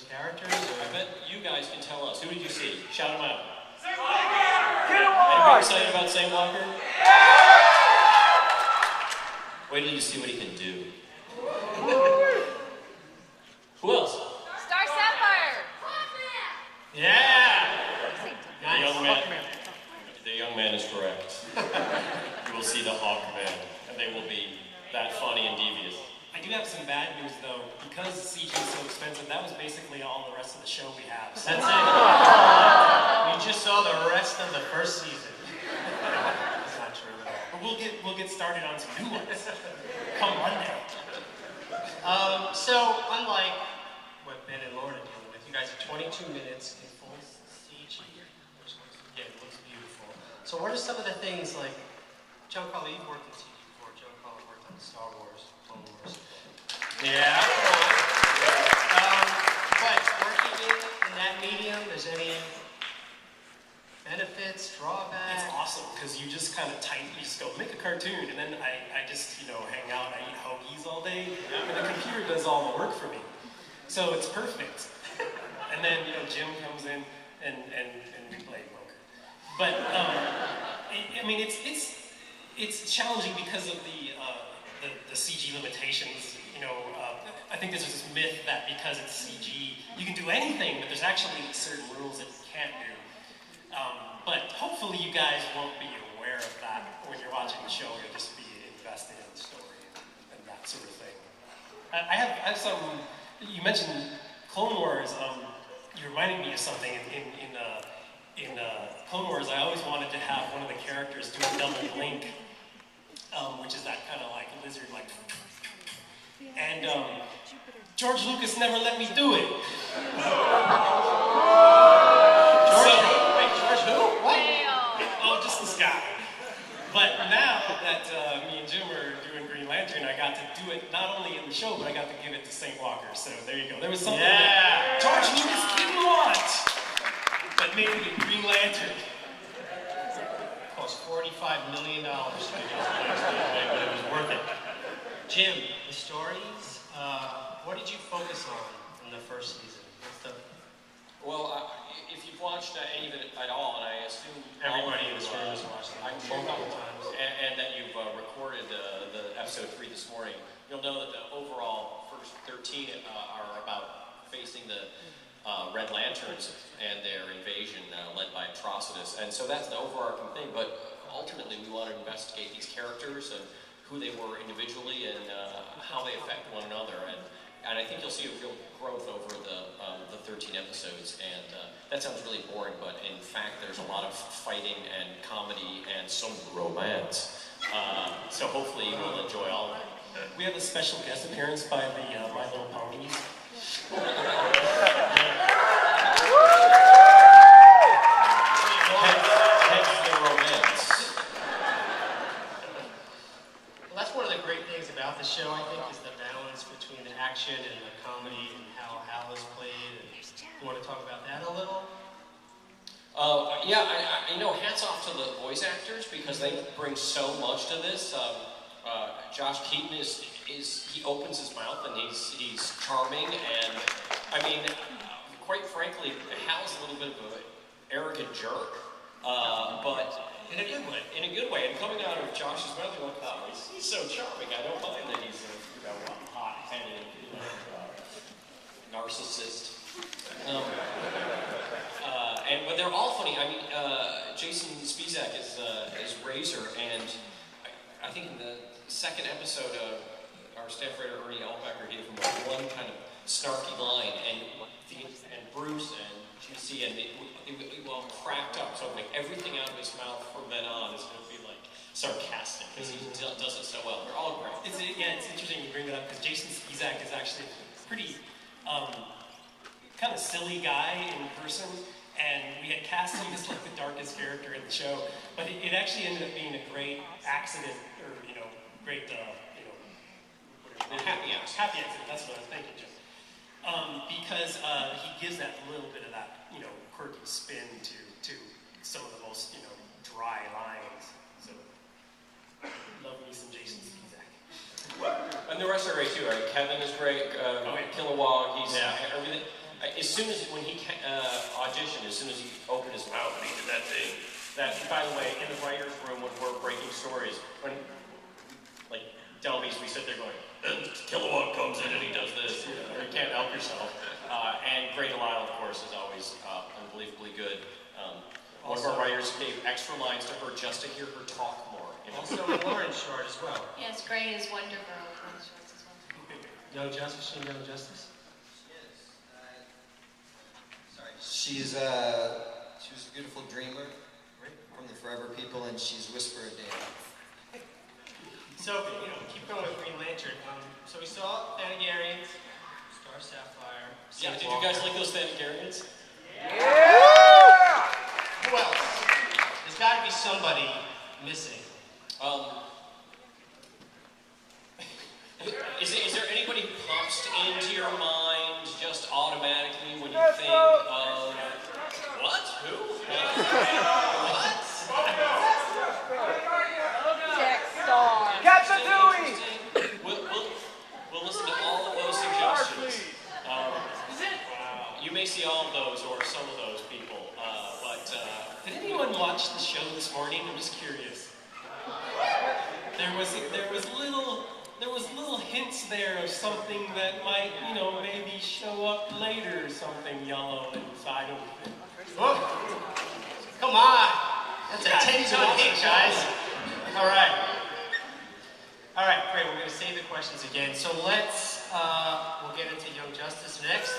characters? Or? I bet you guys can tell us. Who did you see? Shout them out. Anybody excited about Sam Walker? Wait till you see what he can do. Who else? Star Sapphire! Yeah! Nice. The young man is correct. You will see the Hawkman, and they will be that funny and devious. I do have some bad news though. Because CG is so expensive, that was basically all the rest of the show we have. So. That's it. We just saw the rest of the first season. That's not true at all. But we'll get started on some new ones. Come Monday. So unlike what Ben and Lauren are dealing with, you guys have 22 minutes in full CG. Yeah, it looks beautiful. So what are some of the things like John Carlo, you've worked in CG before. John Carlo worked on Star Wars, Clone Wars. Yeah. But working in that medium, there's any benefits, drawbacks? It's awesome because you just kind of you just go make a cartoon, and then I just hang out, I eat hoagies all day, and the computer does all the work for me. So it's perfect. And then Jim comes in and we play poker. But I mean it's challenging because of the CG limitations. I think there's this myth that because it's CG, you can do anything, but there's actually certain rules that you can't do. But hopefully you guys won't be aware of that when you're watching the show. You'll just be invested in the story and that sort of thing. I have some. You mentioned Clone Wars. You reminded me of something in Clone Wars. I always wanted to have one of the characters do a double blink, which is that kind of like lizard like. And George Lucas never let me do it. George who? What? Oh, just this guy. But now that me and Jim are doing Green Lantern, I got to do it not only in the show, but I got to give it to St. Walker. So there you go. There was something that George Lucas didn't want, but made it in Green Lantern. It cost $45 million to do this, but it was worth it. Jim, the stories, what did you focus on in the first season? Well, if you've watched any of it at all, and I assume Everybody in this room has watched it multiple times, and that you've recorded the episode 3 this morning, you'll know that the overall first 13 are about facing the Red Lanterns and their invasion led by Atrocitus, and so that's the overarching thing. But ultimately, we want to investigate these characters and who they were individually and how they affect one another. And I think you'll see a real growth over the 13 episodes. And that sounds really boring, but in fact, there's a lot of fighting and comedy and some romance. So hopefully you'll enjoy all of it. We have a special guest appearance by the My Little Ponies. Hence the romance. Well, that's one of the great things about the show, I think, is the balance between the action and the comedy and how Hal is played. And you want to talk about that a little? Yeah, hats off to the voice actors because they bring so much to this. Josh Keaton he opens his mouth and he's charming, and I mean, quite frankly, Hal's a little bit of an arrogant jerk, but In a good way. In a good way, and coming out of Josh's mouth, you're like, oh, he's so charming. I don't mind that he's a hot-headed narcissist. But they're all funny. I mean, Jason Spizak is Razor, and I think in the second episode, our staff writer Ernie Elbecker gave him one kind of snarky line, and Bruce and GC and they all cracked up. So like everything out of his mouth from then on is going to be like sarcastic because he does it so well. They're all great. It's interesting you bring that up because Jason Spizak is actually a pretty kind of silly guy in person, and we had cast him as like the darkest character in the show, but it actually ended up being a great accident, or great Happy accident. Happy accident. That's what I was thinking, Jim. Because he gives that little bit of that quirky spin to some of the most dry lines. So love me some Jason Spizak. And the rest are great too, right? Kevin is great. Kilowog, he's everything. as soon as, when he auditioned, as soon as he opened his mouth and he did that thing, that, by the way, in the writer's room when we're breaking stories, when, like, Delby's, we sit there going, then Kilowog comes in and he does this, you can't help yourself. And Grey Delisle, of course, is always unbelievably good. One of our writers gave extra lines to her just to hear her talk more. You know? Also, Lauren's short as well. Yes, Gray is Wonder Girl in the shorts as well. Young Justice, she Young Justice? She was a beautiful dreamer from the Forever People, and she's Whisper a Day. So, keep going with Green Lantern. So we saw Thanagarians, Star Sapphire. Yeah, did you guys like those Thanagarians? Who else? There's got to be somebody missing. Is there anybody who pops into your mind just automatically when you think of what? Who? What? Jack Star. We'll listen to all of those suggestions. You may see all of those or some of those people, but Did anyone watch the show this morning? I'm just curious. There was little hints there of something that might, maybe show up later, something yellow inside of it. Whoa. Come on! That's a 10-ton hit, guys. All right, great. We're going to save the questions again. So we'll get into Young Justice next.